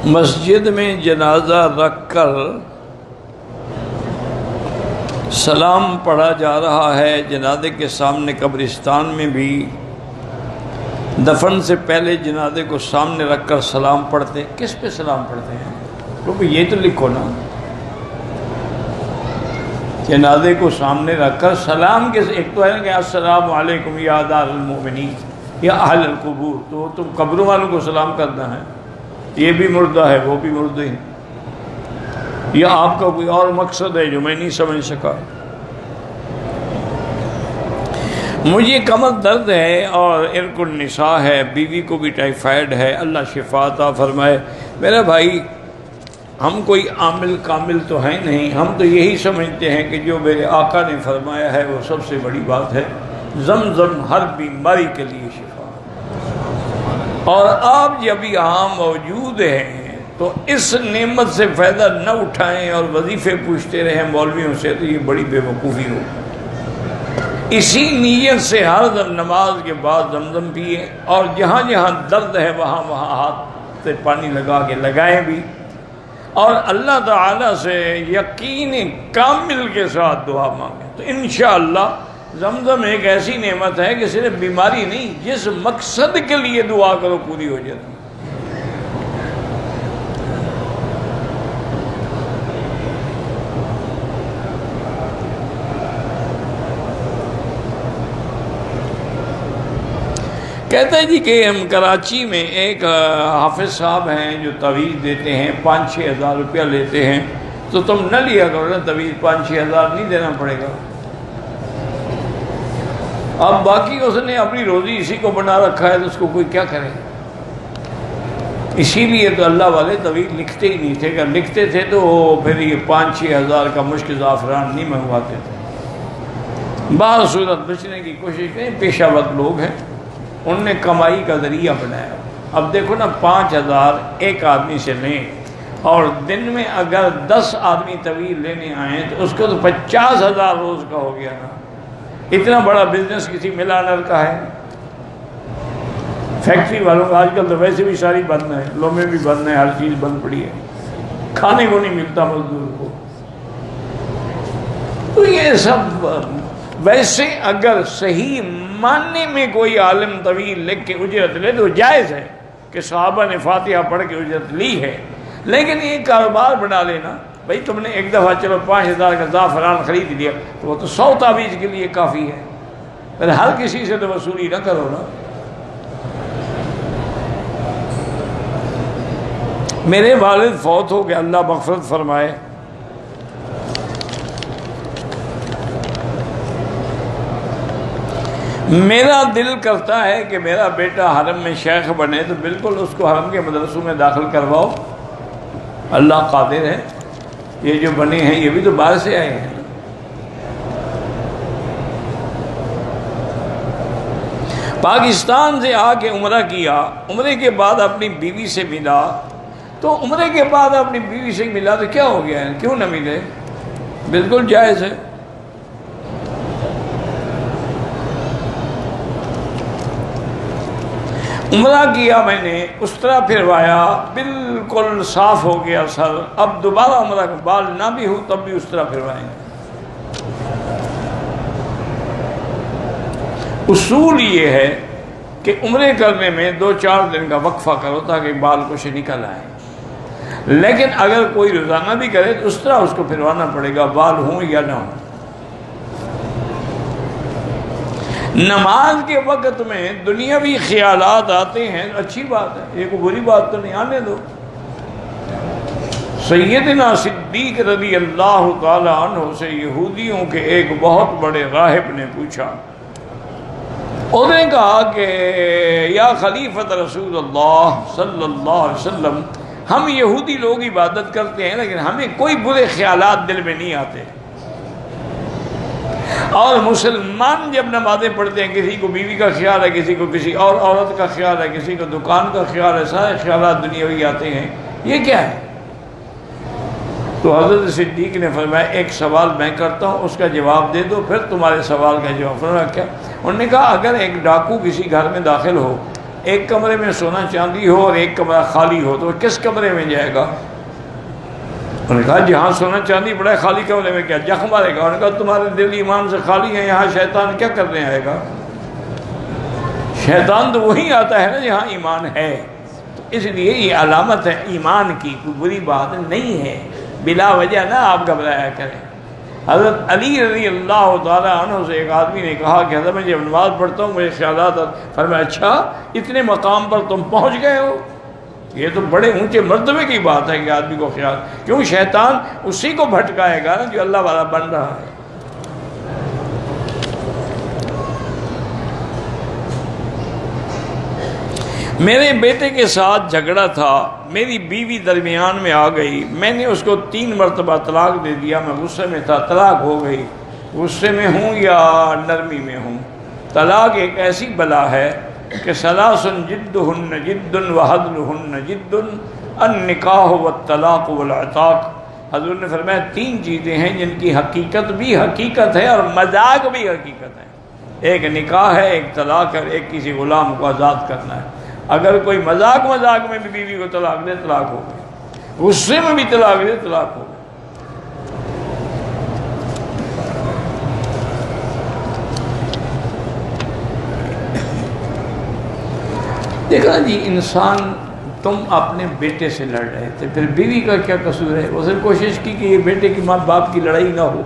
مسجد میں جنازہ رکھ کر سلام پڑھا جا رہا ہے، جنازے کے سامنے قبرستان میں بھی دفن سے پہلے جنازے کو سامنے رکھ کر سلام پڑھتے ہیں۔ کس پہ سلام پڑھتے ہیں؟ تو یہ تو لکھو نا، جنازے کو سامنے رکھ کر سلام کے ایک تو ہے کہ السلام علیکم یا دار المؤمنین یا اہل القبور، تو تم قبروں والوں کو سلام کرنا ہے، یہ بھی مردہ ہے وہ بھی مردہ ہے، یا آپ کا کوئی اور مقصد ہے جو میں نہیں سمجھ سکا؟ مجھے کمر درد ہے اور عرق النساء ہے، بیوی کو بھی ٹائیفائڈ ہے، اللہ شفا عطا فرمائے۔ میرا بھائی، ہم کوئی عامل کامل تو ہیں نہیں، ہم تو یہی سمجھتے ہیں کہ جو میرے آقا نے فرمایا ہے وہ سب سے بڑی بات ہے، زمزم ہر بیماری کے لیے شفا۔ اور آپ جب یہاں موجود ہیں تو اس نعمت سے فائدہ نہ اٹھائیں اور وظیفے پوچھتے رہیں مولویوں سے، تو یہ بڑی بے وقوفی ہو۔ اسی نیت سے ہر نماز کے بعد زمزم پیے، اور جہاں جہاں درد ہے وہاں وہاں ہاتھ سے پانی لگا کے لگائیں بھی، اور اللہ تعالیٰ سے یقین کامل کے ساتھ دعا مانگیں، تو انشاءاللہ زمزم ایک ایسی نعمت ہے کہ صرف بیماری نہیں، جس مقصد کے لیے دعا کرو پوری ہو جاتی۔ کہتا ہے جی کہ ہم کراچی میں ایک حافظ صاحب ہیں جو تویز دیتے ہیں، 5-6 ہزار روپیہ لیتے ہیں، تو تم نہ لیا کرو نا تویز، 5-6 ہزار نہیں دینا پڑے گا۔ اب باقی اس نے اپنی روزی اسی کو بنا رکھا ہے تو اس کو کوئی کیا کرے؟ اسی لیے تو اللہ والے طویل لکھتے ہی نہیں تھے، اگر لکھتے تھے تو پھر یہ 5-6 ہزار کا مشک زعفران نہیں منگواتے تھے۔ بعض صورت بچنے کی کوشش کریں، پیشہ ور لوگ ہیں، ان نے کمائی کا ذریعہ بنایا۔ اب دیکھو نا، 5,000 ایک آدمی سے لیں اور دن میں اگر 10 آدمی طویل لینے آئیں تو اس کو تو 50,000 روز کا ہو گیا نا۔ اتنا بڑا بزنس کسی ملانر کا ہے؟ فیکٹری والوں کا آج کل تو ویسے بھی ساری بند ہے، لومے بھی بند ہیں، ہر چیز بند پڑی ہے، کھانے کو نہیں ملتا مزدور کو۔ تو یہ سب ویسے اگر صحیح معنی میں کوئی عالم طویل لکھ کے اجرت لے تو جائز ہے کہ صحابہ نے فاتحہ پڑھ کے اجرت لی ہے، لیکن یہ کاروبار بنا لینا، بھائی تم نے ایک دفعہ چلو 5,000 کا زعفران خرید لیا تو وہ تو 100 تعویذ کے لیے کافی ہے، پھر ہر کسی سے تو وصولی نہ کرو نا۔ میرے والد فوت ہو گئے، اللہ مغفرت فرمائے۔ میرا دل کرتا ہے کہ میرا بیٹا حرم میں شیخ بنے، تو بالکل اس کو حرم کے مدرسوں میں داخل کرواؤ، اللہ قادر ہے۔ یہ جو بنے ہیں یہ بھی تو باہر سے آئے ہیں۔ پاکستان سے آ کے عمرہ کیا، عمرے کے بعد اپنی بیوی سے ملا، تو عمرے کے بعد اپنی بیوی سے ملا تو کیا ہو گیا ہے؟ کیوں نہ ملے؟ بالکل جائز ہے۔ عمرہ کیا میں نے، استرا پھروایا، بالکل صاف ہو گیا سر، اب دوبارہ عمرہ کا بال نہ بھی ہو تب بھی استرا پھروائیں گے۔ اصول یہ ہے کہ عمرے کرنے میں 2-4 دن کا وقفہ کرو تاکہ بال کچھ نکل آئے، لیکن اگر کوئی روزانہ بھی کرے تو استرا اس کو پھروانا پڑے گا، بال ہوں یا نہ ہوں۔ نماز کے وقت میں دنیاوی خیالات آتے ہیں، اچھی بات ہے، یہ کوئی بری بات تو نہیں، آنے دو۔ سیدنا صدیق رضی اللہ تعالی عنہ سے یہودیوں کے ایک بہت بڑے راہب نے پوچھا، انہوں نے کہا کہ یا خلیفۃ رسول اللہ صلی اللہ علیہ وسلم، ہم یہودی لوگ عبادت کرتے ہیں لیکن ہمیں کوئی برے خیالات دل میں نہیں آتے، اور مسلمان جب نمازیں پڑھتے ہیں کسی کو بیوی کا خیال ہے، کسی کو کسی اور عورت کا خیال ہے، کسی کو دکان کا خیال ہے، سارے خیالات دنیاوی آتے ہیں، یہ کیا ہے؟ تو حضرت صدیق نے فرمایا ایک سوال میں کرتا ہوں، اس کا جواب دے دو، پھر تمہارے سوال کا جواب۔ فرمایا کیا؟ انہوں نے کہا اگر ایک ڈاکو کسی گھر میں داخل ہو، ایک کمرے میں سونا چاندی ہو اور ایک کمرہ خالی ہو تو کس کمرے میں جائے گا؟ انہوں نے کہا جہاں سونا چاندی بڑا ہے خالی کمرے میں کیا جخ مارے گا؟ انہوں نے کہا تمہارے دل ایمان سے خالی ہیں، یہاں شیطان کیا کرنے آئے گا؟ شیطان تو وہی آتا ہے نا جہاں ایمان ہے. تو اس لیے یہ علامت ہے ایمان کی، کوئی بری بات نہیں ہے، بلا وجہ نہ آپ گھبرایا کریں. حضرت علی رضی اللہ تعالیٰ عنہ سے ایک آدمی نے کہا کہ حضرت میں جب نماز پڑھتا ہوں مجھے خیالات، فرمایا اچھا اتنے مقام پر تم پہنچ گئے ہو؟ یہ تو بڑے اونچے مرتبے کی بات ہے کہ آدمی کو خیال، کیوں شیطان اسی کو بھٹکائے گا نا جو اللہ والا بن رہا ہے. میرے بیٹے کے ساتھ جھگڑا تھا، میری بیوی درمیان میں آ گئی، میں نے اس کو 3 مرتبہ طلاق دے دیا. میں غصے میں تھا، طلاق ہو گئی. غصے میں ہوں یا نرمی میں ہوں، طلاق ایک ایسی بلا ہے کہ ثلاث جدہن جد وحدلہن جد النکاح والطلاق والعتاق. حضور نے فرمایا 3 چیزیں ہیں جن کی حقیقت بھی حقیقت ہے اور مذاق بھی حقیقت ہے. ایک نکاح ہے، ایک طلاق ہے، اور ایک کسی غلام کو آزاد کرنا ہے. اگر کوئی مذاق میں بھی بیوی کو طلاق دے طلاق ہو گئی، غصے میں بھی طلاق دے طلاق ہو گئی. دیکھا جی انسان، تم اپنے بیٹے سے لڑ رہے تھے، پھر بیوی کا کیا قصور ہے؟ اس نے کوشش کی کہ یہ بیٹے کی ماں باپ کی لڑائی نہ ہو،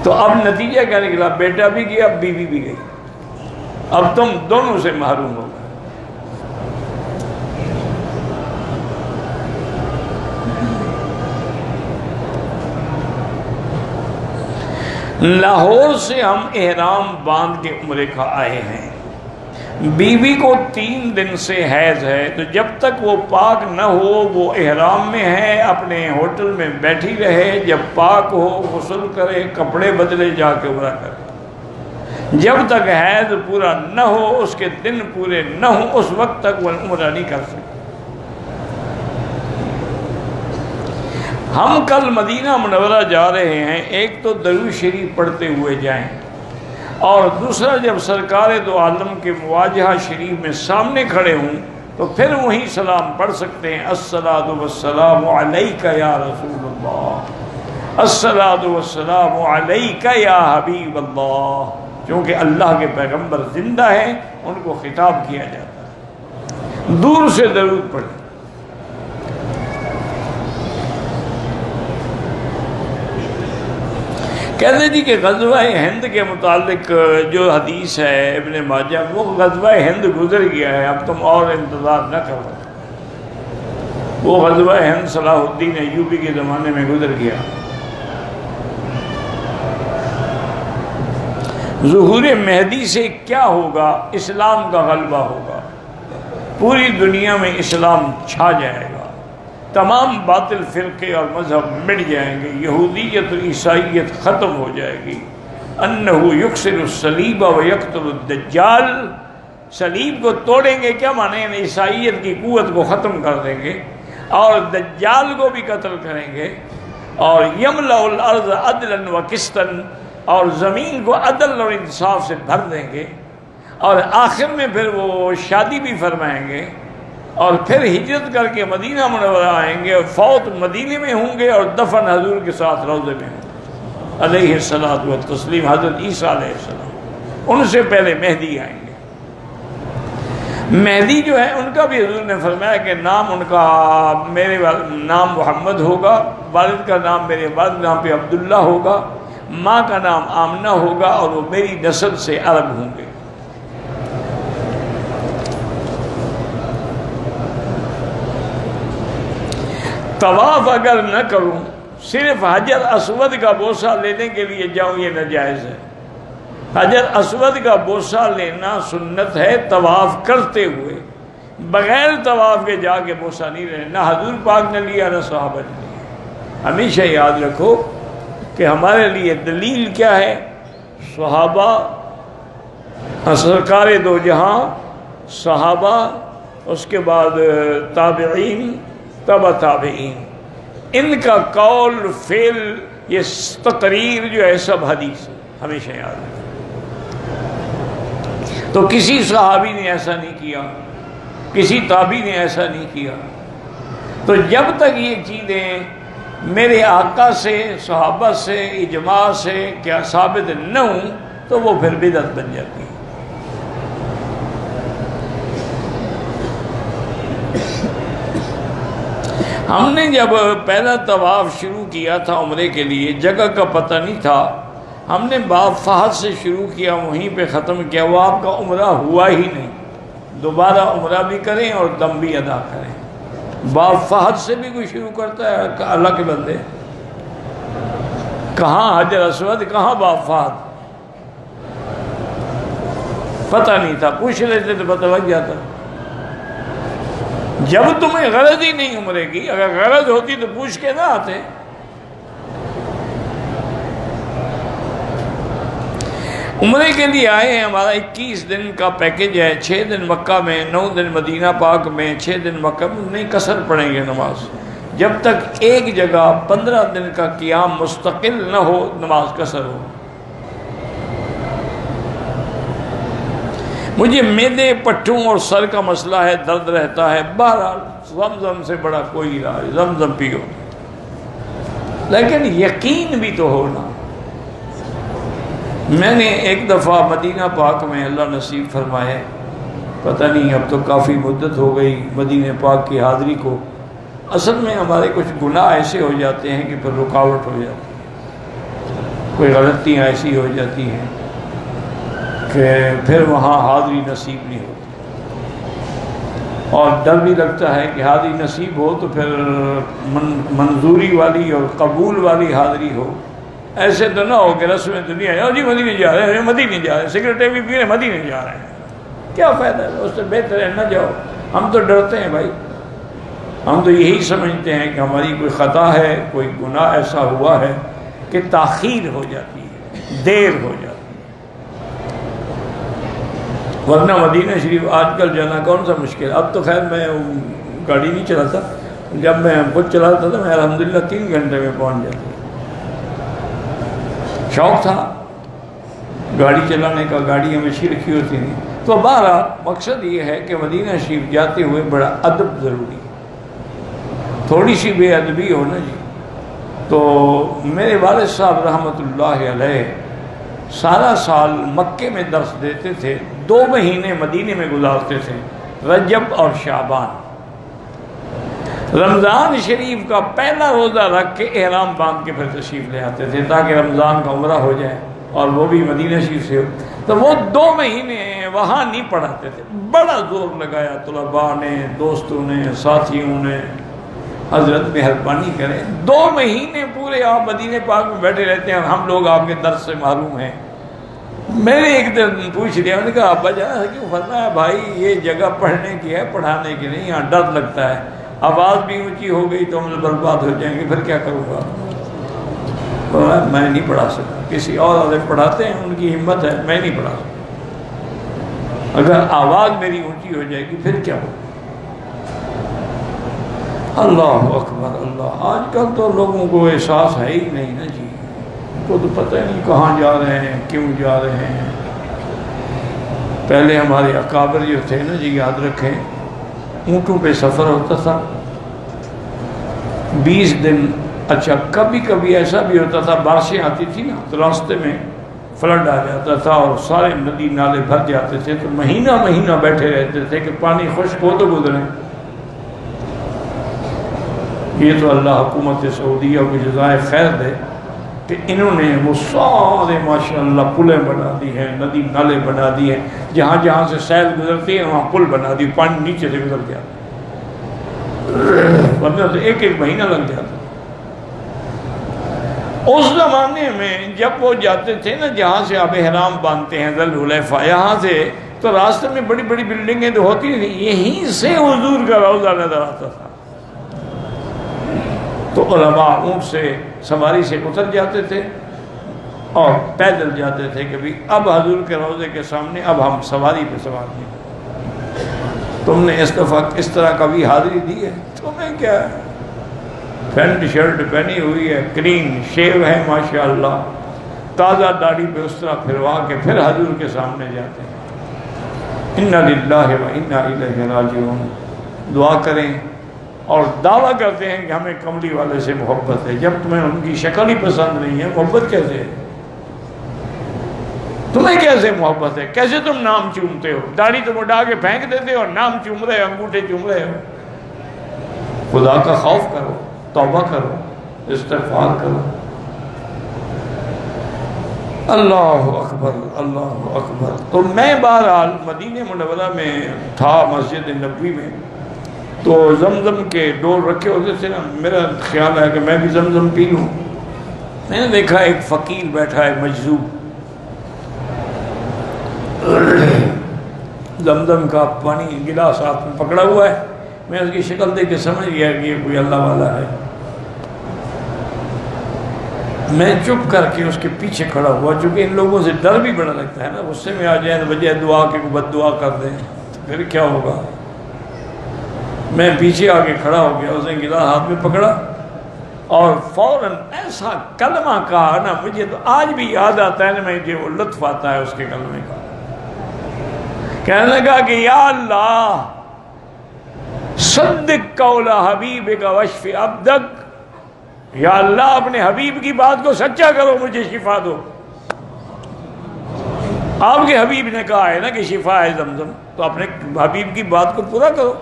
تو اب نتیجہ کیا نکلا؟ بیٹا بھی گیا، اب بیوی بھی گئی، اب تم دونوں سے محروم ہو گئے. لاہور سے ہم احرام باندھ کے عمرے کا آئے ہیں. بیوی کو 3 دن سے حیض ہے، تو جب تک وہ پاک نہ ہو وہ احرام میں ہے، اپنے ہوٹل میں بیٹھی رہے، جب پاک ہو غسل کرے، کپڑے بدلے، جا کے عمرہ کرے. جب تک حیض پورا نہ ہو، اس کے دن پورے نہ ہوں، اس وقت تک وہ عمرہ نہیں کر سکتے. ہم کل مدینہ منورہ جا رہے ہیں، ایک تو درود شریف پڑھتے ہوئے جائیں، اور دوسرا جب سرکار دو عالم کے مواجہہ شریف میں سامنے کھڑے ہوں تو پھر وہیں سلام پڑھ سکتے ہیں. الصلاۃ والسلام علیک یا رسول اللہ، الصلاۃ والسلام علیک یا حبیب اللہ. کیونکہ اللہ کے پیغمبر زندہ ہیں، ان کو خطاب کیا جاتا ہے. دور سے درود پڑھیں. کہتے جی کہ غزوہ ہند کے متعلق جو حدیث ہے ابن ماجہ، وہ غزوہ ہند گزر گیا ہے، اب تم اور انتظار نہ کرو. وہ غزوہ ہند صلاح الدین ایوبی کے زمانے میں گزر گیا. ظہور مہدی سے کیا ہوگا؟ اسلام کا غلبہ ہوگا، پوری دنیا میں اسلام چھا جائے گا، تمام باطل فرقے اور مذہب مٹ جائیں گے، یہودیت اور عیسائیت ختم ہو جائے گی. انہ یکسر الصلیب و یقتل الدجال. صلیب کو توڑیں گے، کیا معنی ہے؟ عیسائیت کی قوت کو ختم کر دیں گے اور دجال کو بھی قتل کریں گے. اور یملأ الارض عدلا و قسطا، اور زمین کو عدل اور انصاف سے بھر دیں گے. اور آخر میں پھر وہ شادی بھی فرمائیں گے، اور پھر ہجرت کر کے مدینہ منورہ آئیں گے، اور فوت مدینے میں ہوں گے اور دفن حضور کے ساتھ روضے میں ہوں گے علیہ الصلاۃ والتسلیم. حضرت عیسیٰ علیہ السلام، ان سے پہلے مہدی آئیں گے. مہدی جو ہے ان کا بھی حضور نے فرمایا کہ نام ان کا، میرے نام محمد ہوگا، والد کا نام میرے والد نام پہ عبداللہ ہوگا، ماں کا نام آمنہ ہوگا، اور وہ میری نسل سے عرب ہوں گے. طواف اگر نہ کروں، صرف حجر اسود کا بوسہ لینے کے لیے جاؤں، یہ ناجائز ہے. حجر اسود کا بوسہ لینا سنت ہے طواف کرتے ہوئے، بغیر طواف کے جا کے بوسہ نہیں لینا. نہ حضور پاک نے لیا، نہ صحابہ نے لیا. ہمیشہ یاد رکھو کہ ہمارے لیے دلیل کیا ہے؟ صحابہ، سرکار دو جہاں، صحابہ، اس کے بعد تابعین، تبع تابعین، ان کا قول فعل، یہ تقریر جو ہے سب حدیث ہے. ہمیشہ یاد رکھیں. تو کسی صحابی نے ایسا نہیں کیا، کسی تابعی نے ایسا نہیں کیا۔ تو جب تک یہ چیزیں میرے آقا سے، صحابہ سے، اجماع سے کیا ثابت نہ ہوں تو وہ پھر بدعت بن جاتی ہے۔ ہم نے جب پہلا طواف شروع کیا تھا عمرے کے لیے، جگہ کا پتہ نہیں تھا، ہم نے باب فہد سے شروع کیا، وہیں پہ ختم کیا، وہ آپ کا عمرہ ہوا ہی نہیں۔ دوبارہ عمرہ بھی کریں اور دم بھی ادا کریں۔ باب فہد سے بھی کوئی شروع کرتا ہے اللہ کے بندے؟ کہاں حجر اسود، کہاں باب فہد؟ پتہ نہیں تھا، پوچھ لیتے تو پتہ لگ جاتا۔ جب تمہیں غرض ہی نہیں عمرے کی، اگر غرض ہوتی تو پوچھ کے نہ آتے۔ عمرے کے لیے آئے ہیں، ہمارا 21 دن کا پیکج ہے، 6 دن مکہ میں، 9 دن مدینہ پاک میں، 6 دن مکہ میں، نہیں قصر پڑھیں گے نماز جب تک ایک جگہ 15 دن کا قیام مستقل نہ ہو، نماز قصر ہو۔ مجھے معدے، پٹھوں اور سر کا مسئلہ ہے، درد رہتا ہے، بہرحال زمزم سے بڑا کوئی علاج، زمزم پیو، لیکن یقین بھی تو ہونا۔ میں نے ایک دفعہ مدینہ پاک میں، اللہ نصیب فرمائے، پتہ نہیں اب تو کافی مدت ہو گئی مدینہ پاک کی حاضری کو، اصل میں ہمارے کچھ گناہ ایسے ہو جاتے ہیں کہ پھر رکاوٹ ہو جاتی ہے، کوئی غلطیاں ایسی ہو جاتی ہیں کہ پھر وہاں حاضری نصیب نہیں ہوتی، اور ڈر بھی لگتا ہے کہ حاضری نصیب ہو تو پھر منظوری والی اور قبول والی حاضری ہو۔ ایسے تو نہ ہو کہ رسم دنیا ہے، جی مدینے جا رہے ہیں، مدینے جا رہے ہیں، سگریٹیں بھی پی رہے ہیں، مدینے جا رہے ہیں، کیا فائدہ ہے؟ اس سے بہتر ہے نہ جاؤ۔ ہم تو ڈرتے ہیں بھائی، ہم تو یہی سمجھتے ہیں کہ ہماری کوئی خطا ہے، کوئی گناہ ایسا ہوا ہے کہ تاخیر ہو جاتی ہے، دیر ہو جاتی ہے، ورنہ مدینہ شریف آج کل جانا کون سا مشکل۔ اب تو خیر میں گاڑی نہیں چلاتا، جب میں خود چلاتا تھا میں الحمدللہ 3 گھنٹے میں پہنچ جاتا، شوق تھا گاڑی چلانے کا، گاڑی ہمیشہ رکھی ہوتی تھی۔ تو بہرحال مقصد یہ ہے کہ مدینہ شریف جاتے ہوئے بڑا ادب ضروری ہے، تھوڑی سی بے ادبی ہو نا جی۔ تو میرے والد صاحب رحمۃ اللہ علیہ سارا سال مکے میں درس دیتے تھے، 2 مہینے مدینے میں گزارتے تھے، رجب اور شعبان۔ رمضان شریف کا پہلا روزہ رکھ کے احرام باندھ کے پھر تشریف لے آتے تھے تاکہ رمضان کا عمرہ ہو جائے، اور وہ بھی مدینہ شریف سے ہو۔ تو وہ 2 مہینے وہاں نہیں پڑھاتے تھے، بڑا زور لگایا طلباء نے، دوستوں نے، ساتھیوں نے، حضرت مہربانی کریں 2 مہینے پورے آپ مدینہ پاک میں بیٹھے رہتے ہیں اور ہم لوگ آپ کے درس سے محروم ہیں۔ میں نے ایک دن پوچھ لیا، انہوں نے کہا ابا جان کیوں؟ فرمایا بھائی یہ جگہ پڑھنے کی ہے، پڑھانے کی نہیں، یہاں ڈر لگتا ہے، آواز بھی اونچی ہو گئی تو ہم برباد ہو جائیں گے، پھر کیا کروں گا؟ میں نہیں پڑھا سکتا، کسی اور عالم پڑھاتے ہیں، ان کی ہمت ہے، میں نہیں پڑھا سکتا، اگر آواز میری اونچی ہو جائے گی پھر کیا ہوگا؟ اللہ اکبر اللہ۔ آج کل تو لوگوں کو احساس ہے ہی نہیں نا جی، ان کو تو پتہ ہی نہیں کہاں جا رہے ہیں، کیوں جا رہے ہیں۔ پہلے ہمارے اکابر جو تھے نا جی، یاد رکھیں، اونٹوں پہ سفر ہوتا تھا 20 دن۔ اچھا کبھی کبھی ایسا بھی ہوتا تھا، بارشیں آتی تھی نا تو راستے میں فلڈ آ جاتا تھا اور سارے ندی نالے بھر جاتے تھے، تو مہینہ مہینہ بیٹھے رہتے تھے کہ پانی خشک ہو تو گزریں۔ یہ تو اللہ حکومت سعودیہ کو جزائے خیر دے کہ انہوں نے وہ سارے ماشاءاللہ پلیں بنا دی ہیں، ندی نالے بنا دی ہیں، جہاں جہاں سے سیل گزرتی ہے وہاں پل بنا دی، پانی نیچے سے گزر گیا، ورنہ تو 1 مہینہ لگ جاتا۔ اس زمانے میں جب وہ جاتے تھے نا جہاں سے آپ احرام باندھتے ہیں ذل حلیفہ، یہاں سے تو راستے میں بڑی بڑی بلڈنگیں تو ہوتی نہیں، یہیں سے حضور کا روضہ نظر آتا تھا۔ تو علماء اونٹ سے سواری سے اتر جاتے تھے اور پیدل جاتے تھے کہ بھی اب حضور کے روضے کے سامنے اب ہم سواری پہ سوار نہیں۔ تم نے اس دفعہ اس طرح کبھی حاضری دی ہے؟ تمہیں کیا ہے، پینٹ شرٹ پہنی ہوئی ہے، کلین شیو ہے ماشاءاللہ، تازہ داڑھی پہ اس طرح پھروا کے پھر حضور کے سامنے جاتے ہیں۔ انا للہ و انا الیہ راجعون. دعا کریں اور دعویٰ کرتے ہیں کہ ہمیں کملی والے سے محبت ہے، جب تمہیں ان کی شکل ہی پسند نہیں ہے محبت کیسے ہے؟ تمہیں کیسے محبت ہے؟ کیسے تم نام چومتے ہو؟ داڑھی تم اٹھا کے پھینک دیتے ہو اور نام چوم رہے ہو، انگوٹھے چوم رہے ہو. خدا کا خوف کرو، توبہ کرو، استغفار کرو. اللہ اکبر اللہ اکبر. تو میں بہرحال مدینہ منورہ میں تھا، مسجد نبوی میں، تو زمزم کے ڈول رکھے ہوتے تھے نا. میرا خیال ہے کہ میں بھی زمزم پی لوں. میں نے دیکھا ایک فقیر بیٹھا ہے مجذوب، زمزم کا پانی گلاس ہاتھ میں پکڑا ہوا ہے. میں اس کی شکل دیکھ کے سمجھ گیا کہ یہ کوئی اللہ والا ہے. میں چپ کر کے اس کے پیچھے کھڑا ہوا، چونکہ ان لوگوں سے ڈر بھی بڑا لگتا ہے نا، غصے میں آ جائیں بجائے دعا کے بد دعا کر دیں تو پھر کیا ہوگا. میں پیچھے آ کے کھڑا ہو گیا، اس نے گلاس ہاتھ میں پکڑا اور فوراً ایسا کلمہ کہا نا، مجھے تو آج بھی یاد آتا ہے نا، مجھے وہ لطف آتا ہے اس کے کلمے کا. کہنے لگا کہ یا اللہ صدق قول حبیبک واشف عبدک، یا اللہ اپنے حبیب کی بات کو سچا کرو، مجھے شفا دو. آپ کے حبیب نے کہا ہے نا کہ شفا ہے زمزم، تو اپنے حبیب کی بات کو پورا کرو.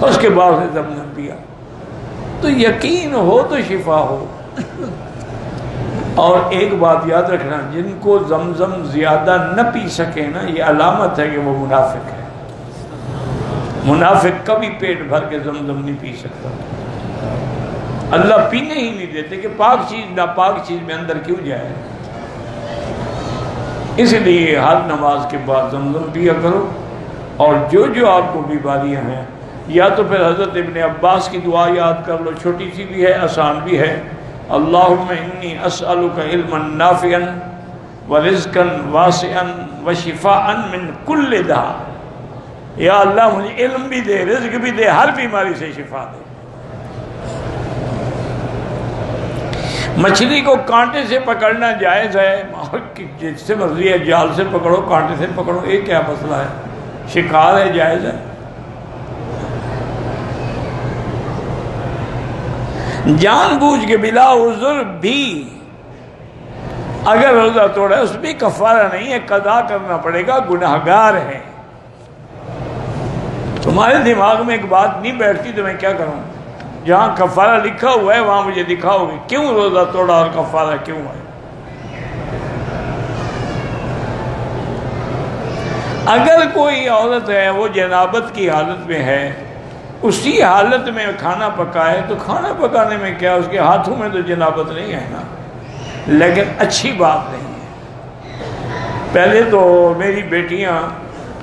اس کے بعد نے زمزم پیا. تو یقین ہو تو شفا ہو. اور ایک بات یاد رکھنا، جن کو زمزم زیادہ نہ پی سکے نا، یہ علامت ہے کہ وہ منافق ہے. منافق کبھی پیٹ بھر کے زمزم نہیں پی سکتا. اللہ پینے ہی نہیں دیتے کہ پاک چیز ناپاک چیز میں اندر کیوں جائے. اس لیے ہر نماز کے بعد زمزم پیا کرو. اور جو آپ کو بیماریاں ہیں، یا تو پھر حضرت ابن عباس کی دعا یاد کر لو، چھوٹی سی بھی ہے آسان بھی ہے. اللہم انی اسألک علما نافعا ورزقا واسعا وشفاء من کل داء. یا اللہ مجھے علم بھی دے، رزق بھی دے، ہر بیماری سے شفا دے. مچھلی کو کانٹے سے پکڑنا جائز ہے، جس سے مرضی ہے، جال سے پکڑو، کانٹے سے پکڑو، یہ کیا مسئلہ ہے؟ شکار ہے، جائز ہے. جان بوجھ کے بلا عذر بھی اگر روزہ توڑا ہے، اس بھی کفارہ نہیں ہے، قضا کرنا پڑے گا، گناہگار ہے. تمہارے دماغ میں ایک بات نہیں بیٹھتی تو میں کیا کروں؟ جہاں کفارہ لکھا ہوا ہے وہاں مجھے دکھاؤ گے کیوں روزہ توڑا اور کفارہ کیوں ہے. اگر کوئی عورت ہے وہ جنابت کی حالت میں ہے، اسی حالت میں کھانا پکائے تو کھانا پکانے میں کیا، اس کے ہاتھوں میں تو جنابت نہیں ہے نا. لیکن اچھی بات نہیں ہے. پہلے تو میری بیٹیاں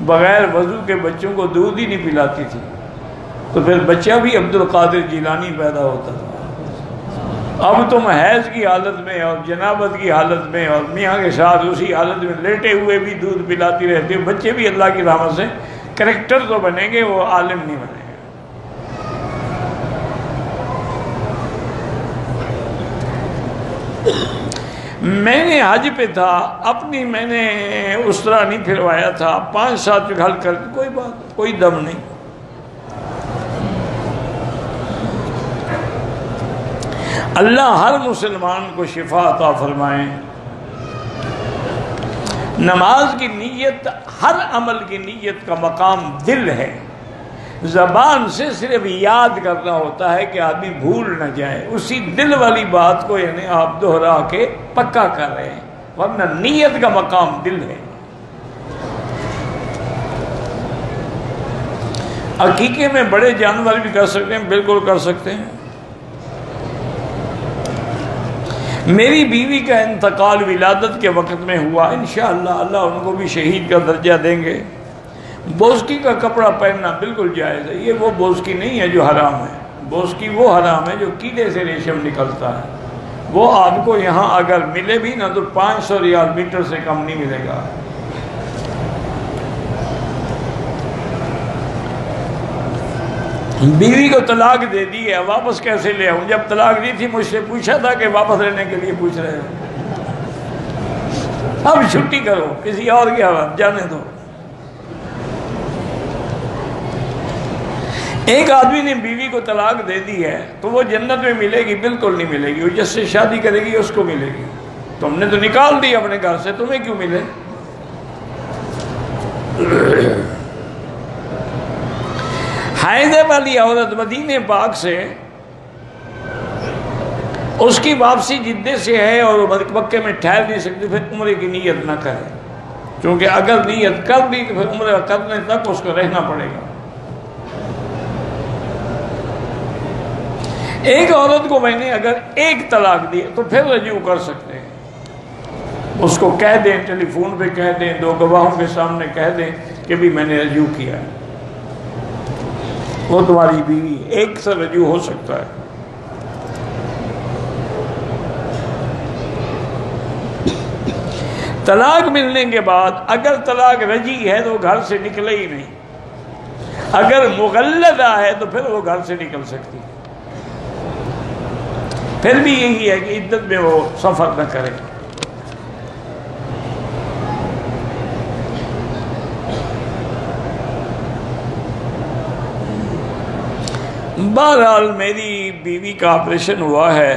بغیر وضو کے بچوں کو دودھ ہی نہیں پلاتی تھی، تو پھر بچہ بھی عبد القادر جیلانی پیدا ہوتا تھا. اب تم حیض کی حالت میں اور جنابت کی حالت میں اور میاں کے ساتھ اسی حالت میں لیٹے ہوئے بھی دودھ پلاتی رہتی ہو. بچے بھی اللہ کی رحمت سے کریکٹر تو بنیں گے، وہ عالم نہیں بنیں گے. میں نے حج پہ تھا، میں نے اس طرح نہیں پھروایا تھا، 5-7 گھر کر کے کوئی بات، کوئی دم نہیں. اللہ ہر مسلمان کو شفا عطا فرمائے. نماز کی نیت، ہر عمل کی نیت کا مقام دل ہے. زبان سے صرف یاد کرنا ہوتا ہے کہ آدمی بھول نہ جائے. اسی دل والی بات کو یعنی آپ دہرا کے پکا کر رہے ہیں، ورنہ نیت کا مقام دل ہے. عقیقے میں بڑے جانور بھی کر سکتے ہیں، بالکل کر سکتے ہیں. میری بیوی کا انتقال ولادت کے وقت میں ہوا، انشاءاللہ اللہ ان کو بھی شہید کا درجہ دیں گے. بوسکی کا کپڑا پہننا بالکل جائز ہے. یہ وہ بوسکی نہیں ہے جو حرام ہے. بوسکی وہ حرام ہے جو کیڑے سے ریشم نکلتا ہے. وہ آپ کو یہاں اگر ملے بھی نہ تو 500 ریال میٹر سے کم نہیں ملے گا. بیوی کو طلاق دے دی ہے، واپس کیسے لے آؤں؟ جب طلاق دی تھی مجھ سے پوچھا تھا کہ واپس لینے کے لیے پوچھ رہے ہو. اب چھٹی کرو، کسی اور کے حوالے جانے دو. ایک آدمی نے بیوی کو طلاق دے دی ہے تو وہ جنت میں ملے گی؟ بالکل نہیں ملے گی. وہ جس سے شادی کرے گی اس کو ملے گی. تم نے تو نکال دی اپنے گھر سے، تمہیں کیوں ملے؟ حائض والی عورت مدینہ پاک سے اس کی واپسی جدے سے ہے اور وہ مکے میں ٹھہر نہیں سکتی، پھر عمرے کی نیت نہ کرے، کیونکہ اگر نیت کر دی تو پھر عمرہ کرنے تک اس کو رہنا پڑے گا. ایک عورت کو میں نے اگر ایک طلاق دی تو پھر رجوع کر سکتے ہیں. اس کو کہہ دیں، ٹیلی فون پہ کہہ دیں، دو گواہوں کے سامنے کہہ دیں کہ بھی میں نے رجوع کیا ہے، وہ تمہاری بیوی، ایک سے رجوع ہو سکتا ہے. طلاق ملنے کے بعد اگر طلاق رجی ہے تو وہ گھر سے نکلے ہی نہیں. اگر مغلظہ ہے تو پھر وہ گھر سے نکل سکتی، پھر بھی یہی ہے کہ عدت میں وہ سفر نہ کرے. بہرحال میری بیوی کا آپریشن ہوا ہے،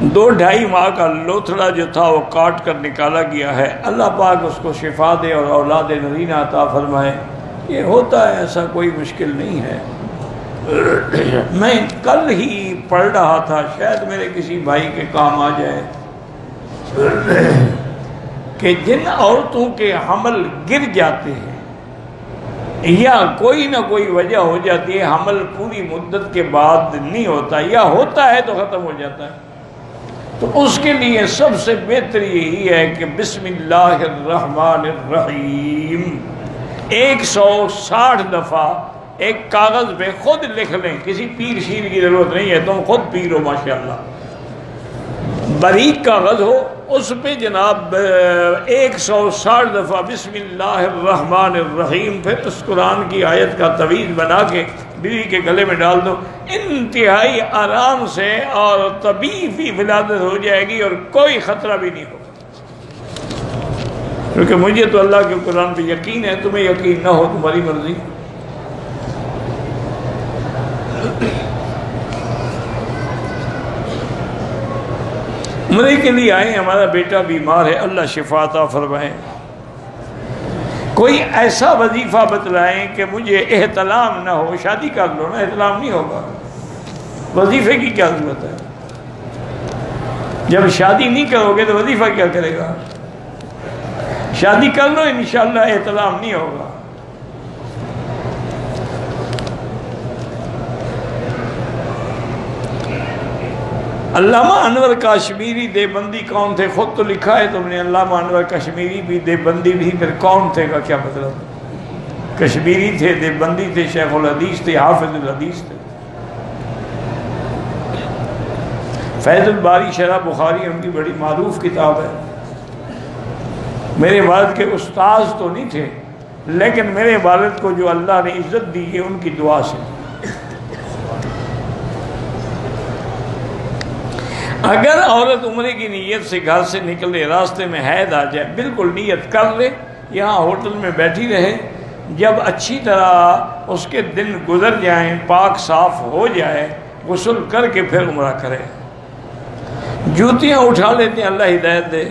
2-2.5 ماہ کا لوتھڑا جو تھا وہ کاٹ کر نکالا گیا ہے. اللہ پاک اس کو شفا دے اور اولاد نرینہ عطا فرمائے. یہ ہوتا ہے، ایسا کوئی مشکل نہیں ہے. میں کل ہی پڑھ رہا تھا، شاید میرے کسی بھائی کے کام آ جائے، کہ جن عورتوں کے حمل گر جاتے ہیں یا کوئی نہ کوئی وجہ ہو جاتی ہے، حمل پوری مدت کے بعد نہیں ہوتا یا ہوتا ہے تو ختم ہو جاتا ہے، تو اس کے لیے سب سے بہتر یہی ہے کہ بسم اللہ الرحمن الرحیم 160 دفعہ ایک کاغذ پہ خود لکھ لیں. کسی پیر شیر کی ضرورت نہیں ہے، تم خود پیر ہو ماشاءاللہ. باریک کاغذ ہو، اس پہ جناب 160 دفعہ بسم اللہ الرحمن الرحیم، پھر اس قرآن کی آیت کا تعویذ بنا کے بیوی کے گلے میں ڈال دو. انتہائی آرام سے اور طبیعی ولادت ہو جائے گی اور کوئی خطرہ بھی نہیں ہوگا. کیونکہ مجھے تو اللہ کے قرآن پہ یقین ہے، تمہیں یقین نہ ہو تمہاری مرضی. عمرے کے لیے آئے، ہمارا بیٹا بیمار ہے، اللہ شفا عطا فرمائے. کوئی ایسا وظیفہ بتلائیں کہ مجھے احتلام نہ ہو. شادی کر لو نا، احتلام نہیں ہوگا، وظیفے کی کیا ضرورت ہے؟ جب شادی نہیں کرو گے تو وظیفہ کیا کرے گا؟ شادی کر لو، انشاءاللہ احتلام نہیں ہوگا. علامہ انور کشمیری دیوبندی کون تھے؟ خود تو لکھا ہے تم نے، علامہ انور کشمیری بھی دیوبندی بھی، پھر کون تھے کا کیا مطلب؟ کشمیری تھے، دیوبندی تھے، شیخ الحدیث تھے، حافظ الحدیث تھے. فیض الباری شرح بخاری ان کی بڑی معروف کتاب ہے. میرے والد کے استاذ تو نہیں تھے، لیکن میرے والد کو جو اللہ نے عزت دی ہے ان کی دعا سے. اگر عورت عمرے کی نیت سے گھر سے نکلے، راستے میں حید آ جائے، بالکل نیت کر لے، یہاں ہوٹل میں بیٹھی رہے، جب اچھی طرح اس کے دن گزر جائیں، پاک صاف ہو جائے، غسل کر کے پھر عمرہ کرے. جوتیاں اٹھا لیتے ہیں، اللہ ہدایت دے.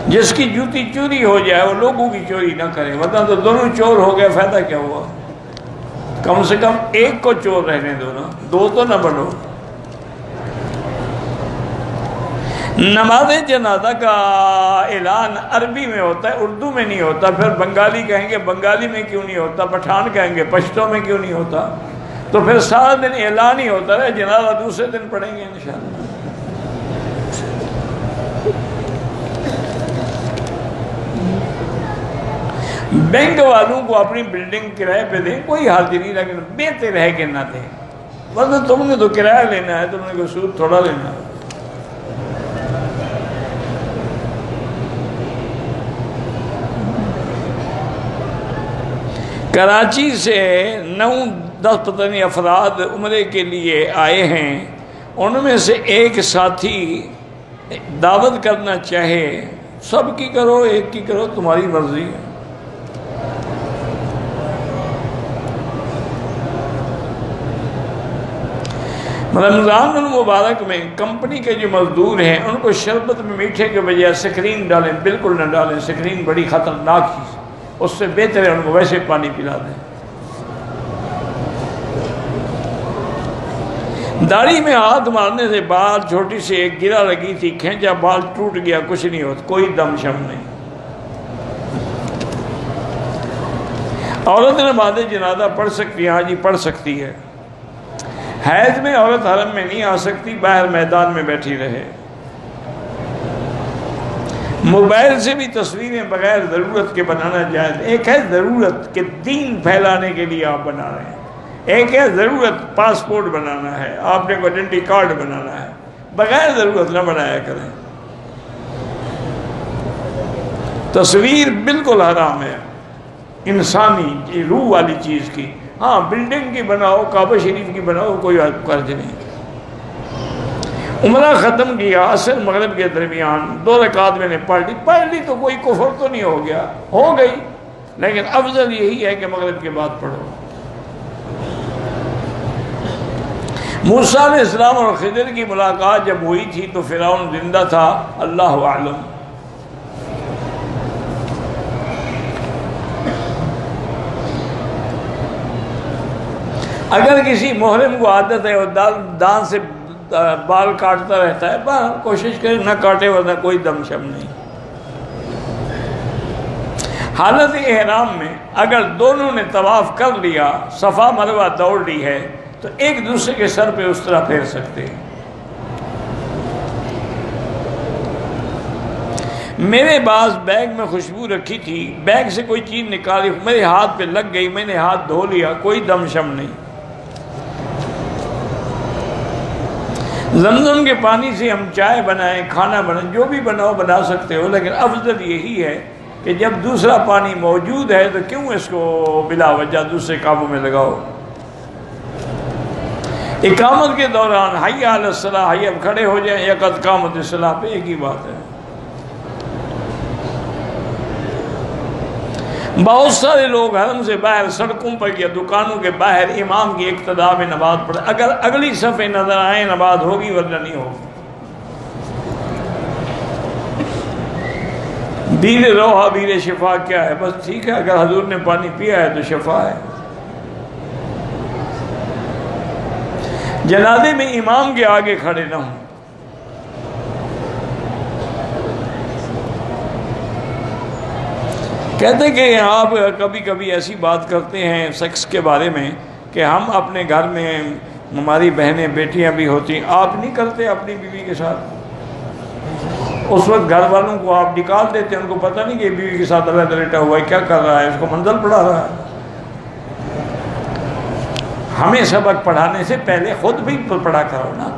جس کی جوتی چوری ہو جائے وہ لوگوں کی چوری نہ کرے، ورنہ تو دونوں چور ہو گئے، فائدہ کیا ہوا؟ کم سے کم ایک کو چور رہنے دو نا، دو تو نہ بنو. نماز جنازہ کا اعلان عربی میں ہوتا ہے، اردو میں نہیں ہوتا. پھر بنگالی کہیں گے بنگالی میں کیوں نہیں ہوتا، پٹھان کہیں گے پشتو میں کیوں نہیں ہوتا. تو پھر سارا دن اعلان ہی ہوتا ہے، جنازہ دوسرے دن پڑھیں گے انشاءاللہ. بینک والوں کو اپنی بلڈنگ کرائے پہ دیں، کوئی حاضر نہیں، لیکن بیتے رہ کے نہ دیں، ورنہ تم نے تو کرایہ لینا ہے، تم نے کوئی سود تھوڑا لینا ہے. کراچی سے 9-10 پتہ نہیں افراد عمرے کے لیے آئے ہیں. ان میں سے ایک ساتھی دعوت کرنا چاہے، سب کی کرو ایک کی کرو، تمہاری مرضی ہے. رمضان المبارک میں کمپنی کے جو مزدور ہیں ان کو شربت میں میٹھے کے بجائے سکرین ڈالیں، بالکل نہ ڈالیں، سکرین بڑی خطرناک چیز، اس سے بہتر ہے ان کو ویسے پانی پلا دیں۔ داڑھی میں ہاتھ مارنے سے بال چھوٹی سی ایک گرہ لگی تھی، کھینچا بال ٹوٹ گیا، کچھ نہیں ہوتا، کوئی دم شم نہیں۔ عورت نماز جنازہ پڑھ سکتی ہے؟ ہاں جی پڑھ سکتی ہے۔ حیض میں عورت حرم میں نہیں آ سکتی، باہر میدان میں بیٹھی رہے۔ موبائل سے بھی تصویریں بغیر ضرورت کے بنانا جائز۔ ایک ہے ضرورت کہ دین پھیلانے کے لیے آپ بنا رہے ہیں، ایک ہے ضرورت پاسپورٹ بنانا ہے، آپ نے کوئی آئیڈینٹی کارڈ بنانا ہے، بغیر ضرورت نہ بنایا کریں۔ تصویر بالکل حرام ہے، انسانی روح والی چیز کی۔ ہاں بلڈنگ کی بناؤ، کعبہ شریف کی بناؤ، کوئی قرض نہیں۔ عمرہ ختم کیا، عصر مغرب کے درمیان 2 رکعت میں نے پڑھ لی تو کوئی کفر تو نہیں ہو گیا، ہو گئی، لیکن افضل یہی ہے کہ مغرب کے بعد پڑھو۔ موسیٰ علیہ السلام اور خضر کی ملاقات جب ہوئی تھی تو فرعون زندہ تھا، اللہ اعلم۔ اگر کسی محرم کو عادت ہے اور دان سے بال کاٹتا رہتا ہے، کوشش کرے نہ کاٹے، ورنہ کوئی دم شم نہیں۔ حالت احرام میں اگر دونوں نے طواف کر لیا، صفا مروہ دوڑ لی ہے، تو ایک دوسرے کے سر پہ اس طرح پھیر سکتے ہیں۔ میرے پاس بیگ میں خوشبو رکھی تھی، بیگ سے کوئی چیز نکالی، میرے ہاتھ پہ لگ گئی، میں نے ہاتھ دھو لیا، کوئی دم شم نہیں۔ زمزم کے پانی سے ہم چائے بنائیں، کھانا بنائیں، جو بھی بناؤ بنا سکتے ہو، لیکن افضل یہی ہے کہ جب دوسرا پانی موجود ہے تو کیوں اس کو بلا وجہ دوسرے کاموں میں لگاؤ۔ اقامت کے دوران حی علی الصلاۃ، حی اب کھڑے ہو جائیں، یا قد قامت الصلاۃ، پہ ایک ہی بات ہے۔ بہت سارے لوگ حرم سے باہر سڑکوں پر یا دکانوں کے باہر امام کی اقتداء میں نماز پڑھے، اگر اگلی صفحے نظر آئے نماز ہوگی ورنہ نہیں ہوگی۔ بیر روحا بیر شفا کیا ہے؟ بس ٹھیک ہے، اگر حضور نے پانی پیا ہے تو شفا ہے۔ جنازے میں امام کے آگے کھڑے نہ ہوں۔ کہتے ہیں کہ آپ کبھی کبھی ایسی بات کرتے ہیں سیکس کے بارے میں کہ ہم اپنے گھر میں، ہماری بہنیں بیٹیاں بھی ہوتی ہیں، آپ نہیں کرتے اپنی بیوی کے ساتھ؟ اس وقت گھر والوں کو آپ نکال دیتے ہیں، ان کو پتہ نہیں کہ بیوی کے ساتھ علیحدہ لیٹا ہوا ہے، کیا کر رہا ہے، اس کو منزل پڑھا رہا ہے۔ ہمیں سبق پڑھانے سے پہلے خود بھی پڑھا کرو نا۔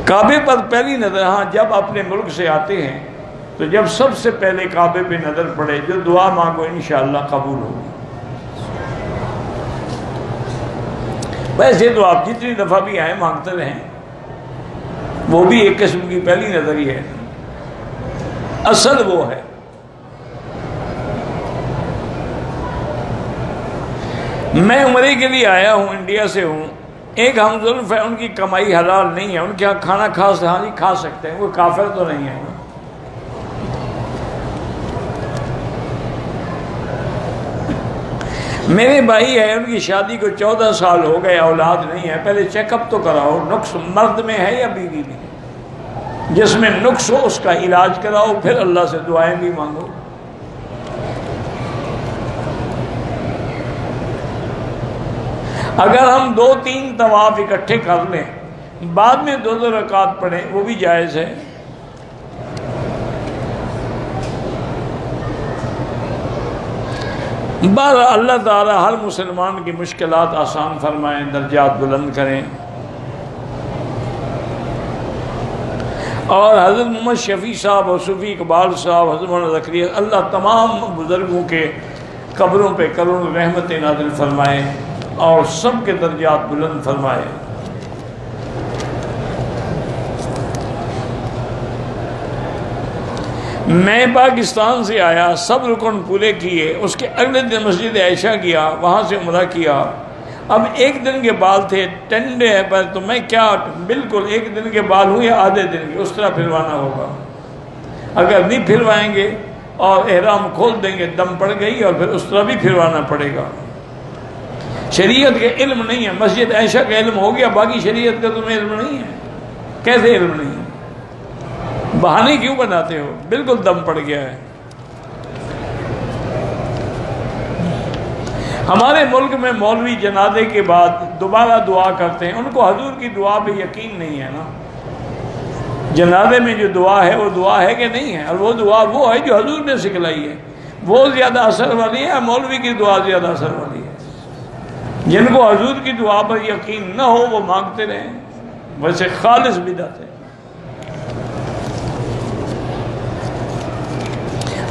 کعبے پر پہلی نظر، ہاں جب اپنے ملک سے آتے ہیں تو جب سب سے پہلے کعبے پہ نظر پڑے، جو دعا مانگو انشاءاللہ قبول ہوگی۔ ویسے تو آپ جتنی دفعہ بھی آئیں مانگتے رہیں، وہ بھی ایک قسم کی پہلی نظر ہی ہے، اصل وہ ہے۔ میں عمرے کے لیے آیا ہوں، انڈیا سے ہوں، ایک ہمزلف ہے، ان کی کمائی حلال نہیں ہے، ان کے یہاں کھانا ہاں جی کھا سکتے ہیں، وہ کافر تو نہیں ہے۔ میرے بھائی ہے، ان کی شادی کو 14 سال ہو گئے، اولاد نہیں ہے، پہلے چیک اپ تو کراؤ، نقص مرد میں ہے یا بیوی میں، جس میں نقص ہو اس کا علاج کراؤ، پھر اللہ سے دعائیں بھی مانگو۔ اگر ہم 2-3 طواف اکٹھے کر لیں، بعد میں 2 رکعت پڑھیں، وہ بھی جائز ہے۔ بہرحال اللہ تعالیٰ ہر مسلمان کی مشکلات آسان فرمائیں، درجات بلند کریں، اور حضرت محمد شفیع صاحب اور صوفی اقبال صاحب، حضرت مولانا زکریا، اللہ تمام بزرگوں کے قبروں پہ کروڑوں رحمتیں نازل فرمائیں اور سب کے درجات بلند فرمائے۔ میں پاکستان سے آیا، سب رکن پورے کیے، اس کے اگلے دن مسجد عائشہ گیا، وہاں سے عمرہ کیا، اب ایک دن کے بال تھے، ٹنڈے ہیں پر، تو میں کیا بالکل ایک دن کے بال ہوئے آدھے دن کے، اس طرح پھروانا ہوگا۔ اگر نہیں پھروائیں گے اور احرام کھول دیں گے دم پڑ گئی، اور پھر اس طرح بھی پھروانا پڑے گا۔ شریعت کے علم نہیں ہے، مسجد عائشہ کا علم ہو گیا، باقی شریعت کا تمہیں علم نہیں ہے۔ کیسے علم نہیں ہے؟ بہانے کیوں بناتے ہو؟ بالکل دم پڑ گیا ہے۔ ہمارے ملک میں مولوی جنازے کے بعد دوبارہ دعا کرتے ہیں، ان کو حضور کی دعا پہ یقین نہیں ہے نا۔ جنازے میں جو دعا ہے وہ دعا ہے کہ نہیں ہے؟ اور وہ دعا وہ ہے جو حضور نے سکھلائی ہے، وہ زیادہ اثر والی ہے، مولوی کی دعا زیادہ اثر والی ہے۔ جن کو حضور کی دعا پر یقین نہ ہو وہ مانگتے رہیں، ویسے خالص بدعت ہے۔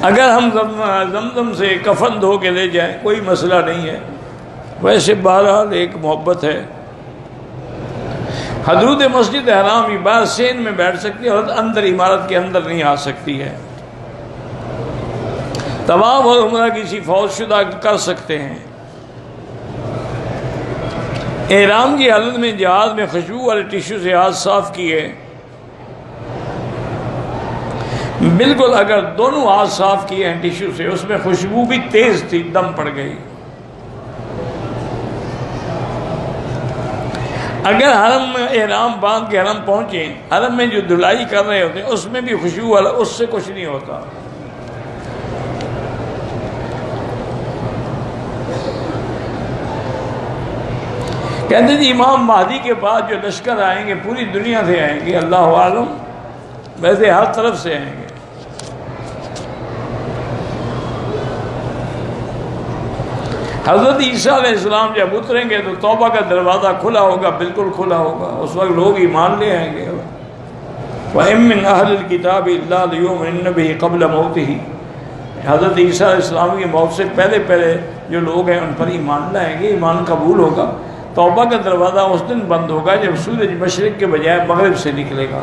اگر ہم زمزم سے کفن دھو کے لے جائیں کوئی مسئلہ نہیں ہے، ویسے بہرحال ایک محبت ہے۔ حدود مسجد حرام ہی باہر سین میں بیٹھ سکتی ہے اور اندر عمارت کے اندر نہیں آ سکتی ہے۔ طواف اور عمرہ کسی فوت شدہ کر سکتے ہیں۔ احرام کی حالت میں جہاز میں خوشبو والے ٹیشو سے ہاتھ صاف کیے، بالکل اگر دونوں ہاتھ صاف کیے ہیں ٹیشو سے، اس میں خوشبو بھی تیز تھی، دم پڑ گئی۔ اگر حرم میں احرام باندھ کے حرم پہنچے، حرم میں جو دھلائی کر رہے ہوتے ہیں اس میں بھی خوشبو والا، اس سے کچھ نہیں ہوتا۔ کہتے جی امام مہدی کے بعد جو لشکر آئیں گے پوری دنیا سے آئیں گے، اللہ عالم، ویسے ہر طرف سے آئیں گے۔ حضرت عیسیٰ علیہ السلام جب اتریں گے تو توبہ کا دروازہ کھلا ہوگا، بالکل کھلا ہوگا، اس وقت لوگ ایمان لے آئیں گے۔ وَإِن مِّنْ أَهْلِ الْكِتَابِ إِلَّا لِيُؤْمِنَّ بِهِ قَبْلَ مَوْتِهِ، حضرت عیسیٰ علیہ السلام کی موت سے پہلے جو لوگ ہیں ان پر ایمان لائیں گے، ایمان قبول ہوگا۔ توبہ کا دروازہ اس دن بند ہوگا جب سورج مشرق کے بجائے مغرب سے نکلے گا۔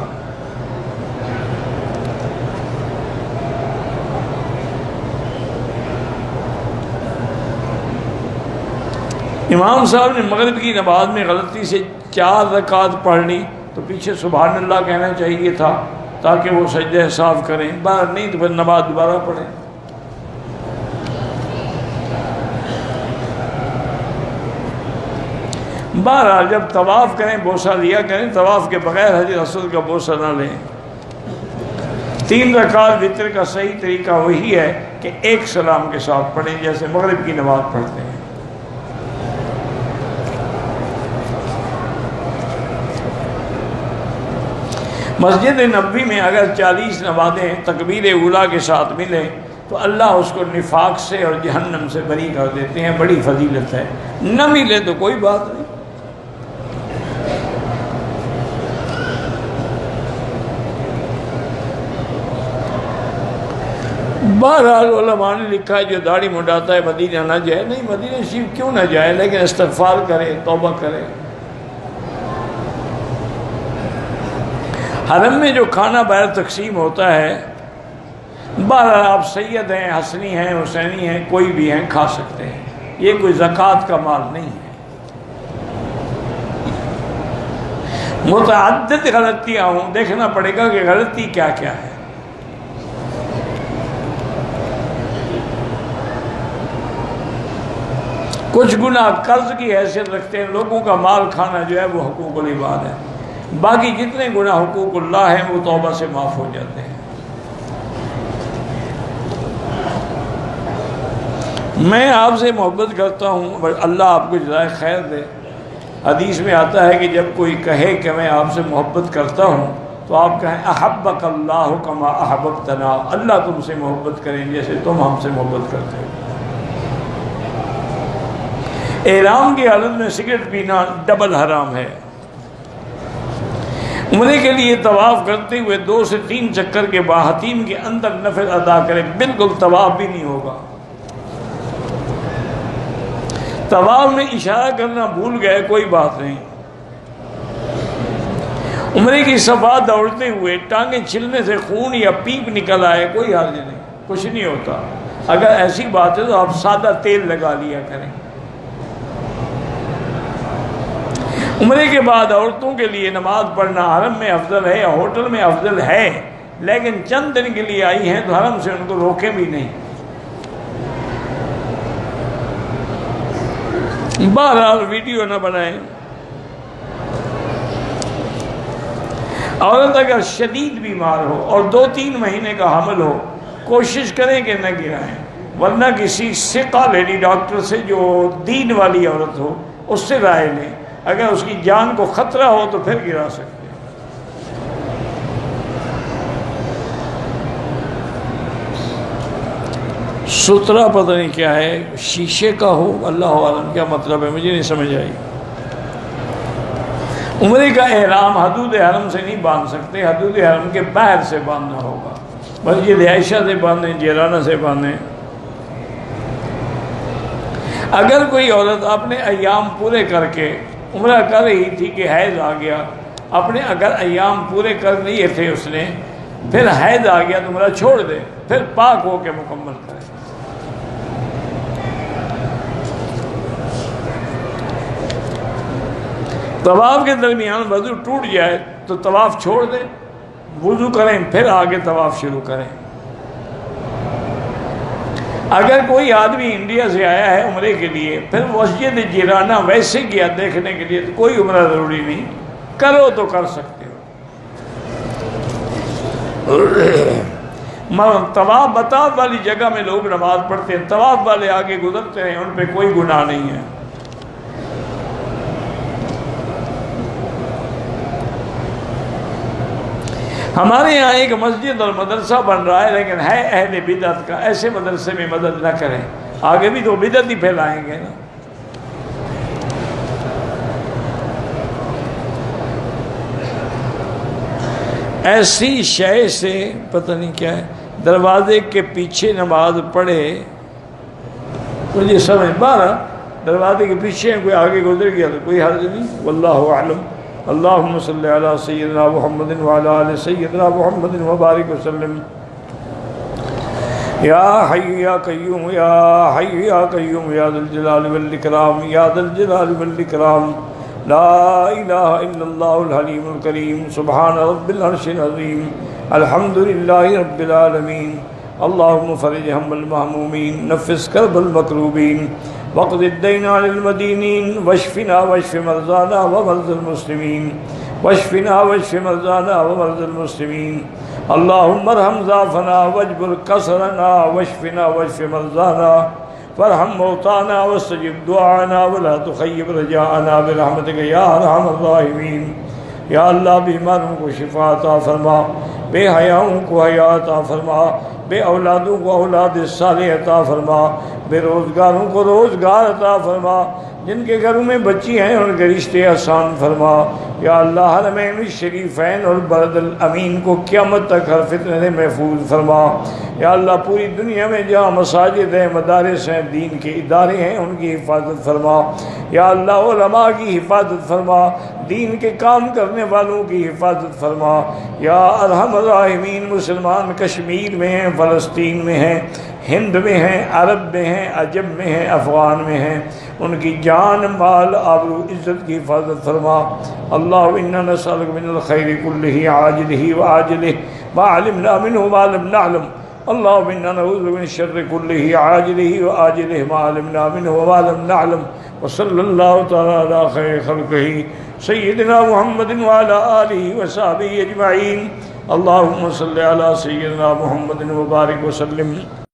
امام صاحب نے مغرب کی نماز میں غلطی سے 4 رکعت پڑھ لی تو پیچھے سبحان اللہ کہنا چاہیے تھا تاکہ وہ سجدہ صاف کریں، باہر نہیں تو پھر نماز دوبارہ پڑھیں۔ بہرحال جب طواف کریں بوسہ لیا کریں، طواف کے بغیر حجر اسود کا بوسہ نہ لیں۔ 3 رکعت وتر کا صحیح طریقہ وہی ہے کہ ایک سلام کے ساتھ پڑھیں جیسے مغرب کی نماز پڑھتے ہیں۔ مسجد نبوی میں اگر 40 نمازیں تکبیر اولیٰ کے ساتھ ملیں تو اللہ اس کو نفاق سے اور جہنم سے بری کر دیتے ہیں، بڑی فضیلت ہے۔ نہ ملے تو کوئی بات نہیں۔ بہرحال علماء نے لکھا ہے جو داڑھی مڈاتا ہے مدینہ نہ جائے، نہیں مدینہ شریف کیوں نہ جائے، لیکن استغفار کرے، توبہ کرے۔ حرم میں جو کھانا باہر تقسیم ہوتا ہے، بہرحال آپ سید ہیں، حسنی ہیں، حسینی ہیں، کوئی بھی ہیں، کھا سکتے ہیں، یہ کوئی زکوٰۃ کا مال نہیں ہے۔ متعدد غلطیاں ہوں، دیکھنا پڑے گا کہ غلطی کیا کیا ہے۔ کچھ گناہ قرض کی حیثیت رکھتے ہیں، لوگوں کا مال کھانا جو ہے وہ حقوق العباد ہے، باقی جتنے گناہ حقوق اللہ ہیں وہ توبہ سے معاف ہو جاتے ہیں۔ میں آپ سے محبت کرتا ہوں، اللہ آپ کو جزائے خیر دے۔ حدیث میں آتا ہے کہ جب کوئی کہے کہ میں آپ سے محبت کرتا ہوں تو آپ کہیں احبک اللہ کما احببتنا، اللہ تم سے محبت کریں جیسے تم ہم سے محبت کرتے ہو۔ احرام کی حالت میں سگریٹ پینا ڈبل حرام ہے۔ عمرے کے لیے طواف کرتے ہوئے 2 سے 3 چکر کے بعد حتیم کے اندر نفل ادا کریں، بالکل طواف بھی نہیں ہوگا۔ طواف میں اشارہ کرنا بھول گئے کوئی بات نہیں۔ عمرے کی صفا دوڑتے ہوئے ٹانگیں چھلنے سے خون یا پیپ نکل آئے کوئی حرج نہیں، کچھ نہیں ہوتا۔ اگر ایسی بات ہے تو آپ سادہ تیل لگا لیا کریں۔ عمرے کے بعد عورتوں کے لیے نماز پڑھنا حرم میں افضل ہے یا ہوٹل میں افضل ہے، لیکن چند دن کے لیے آئی ہیں تو حرم سے ان کو روکے بھی نہیں۔ بہرحال ویڈیو نہ بنائیں۔ عورت اگر شدید بیمار ہو اور 2-3 مہینے کا حمل ہو، کوشش کریں کہ نہ گرائیں، ورنہ کسی ثقہ لیڈی ڈاکٹر سے جو دین والی عورت ہو اس سے رائے لیں، اگر اس کی جان کو خطرہ ہو تو پھر گرا سکتے ہیں۔ سترا پتہ نہیں کیا ہے، شیشے کا ہو، اللہ عالم کیا مطلب ہے، مجھے نہیں سمجھ آئی۔ عمرے کا احرام حدود حرم سے نہیں باندھ سکتے، حدود حرم کے باہر سے باندھنا ہوگا، مسجد عائشہ سے باندھیں، جیرانہ سے باندھیں۔ اگر کوئی عورت اپنے ایام پورے کر کے عمرہ کر رہی تھی کہ حیض آ گیا، اپنے اگر ایام پورے کر لیے تھے اس نے، پھر حیض آ گیا تو عمرہ چھوڑ دے، پھر پاک ہو کے مکمل کرے۔ طواف کے درمیان وضو ٹوٹ جائے تو طواف چھوڑ دیں، وضو کریں، پھر آگے طواف شروع کریں۔ اگر کوئی آدمی انڈیا سے آیا ہے عمرے کے لیے، پھر مسجد جیرانہ ویسے گیا دیکھنے کے لیے، تو کوئی عمرہ ضروری نہیں، کرو تو کر سکتے ہو۔ طواف بطاف والی جگہ میں لوگ نماز پڑھتے ہیں، طواف والے آگے گزرتے ہیں، ان پہ کوئی گناہ نہیں ہے۔ ہمارے یہاں ایک مسجد اور مدرسہ بن رہا ہے، لیکن ہے اہل بدعت کا، ایسے مدرسے میں مدد نہ کریں، آگے بھی تو بدعت ہی پھیلائیں گے نا۔ ایسی شے سے پتہ نہیں کیا ہے، دروازے کے پیچھے نماز پڑھے، مجھے سمجھ بارہ دروازے کے پیچھے کوئی آگے گزر گیا تو کوئی حرج نہیں، واللہ اعلم۔ اللہم صلی علی سیدنا محمد وعلی آل سیدنا محمد وبارک وسلم۔ یا حی یا قیوم یا حی یا قیوم یا ذا الجلال والاکرام یا ذا الجلال والاکرام، لا الہ الا اللہ الحلیم الکریم، سبحان رب العرش العظیم، الحمدللہ رب العالمین۔ اللہم فرج ہم المہمومین، نفس کرب المکروبین، وقض الدین عن المدینین، واشفنا واشف مرضانا ومرضى المسلمین، واشفنا واشف مرضانا ومرضى المسلمین۔ اللہم ارحم ضعفنا واجبر کسرنا، واشفنا واشف مرضانا وارحم موتانا واستجب دعانا ولا تخیب رجاءنا برحمتک یا ارحم الراحمین۔ یا اللہ بیماروں کو شفا عطا فرما، بے حیاؤں کو حیا عطا فرما، بے اولادوں کو اولاد صالح عطا فرما، بے روزگاروں کو روزگار عطا فرما، جن کے گھروں میں بچی ہیں ان کے رشتے آسان فرما۔ یا اللہ حرمین الشریفین اور بلد الامین کو قیامت تک ہر فتنے سے محفوظ فرما۔ یا اللہ پوری دنیا میں جہاں مساجد ہیں، مدارس ہیں، دین کے ادارے ہیں، ان کی حفاظت فرما۔ یا اللہ علماء کی حفاظت فرما، دین کے کام کرنے والوں کی حفاظت فرما۔ یا ارحم الراحمین، مسلمان کشمیر میں ہیں، فلسطین میں ہیں، ہند میں ہیں، عرب میں ہیں، عجم میں ہیں، افغان میں ہیں، ان کی جان مال آبرو عزت کی حفاظت فرما۔ اللہ انا نسألک من الخیر کلہ عاجلہ وآجلہ ما علمنا منہ ما لم نعلم، اللہ انا نعوذ من الشر کلہ عاجلہ وآجلہ ما علمنا منہ ما لم نعلم، وصلی اللہ تعالی علی خیر خلقہ سیدنا محمد وعلی آلہ وصحبہ اجمعین۔ اللہم صلی علی سیدنا محمد وبارک وسلم۔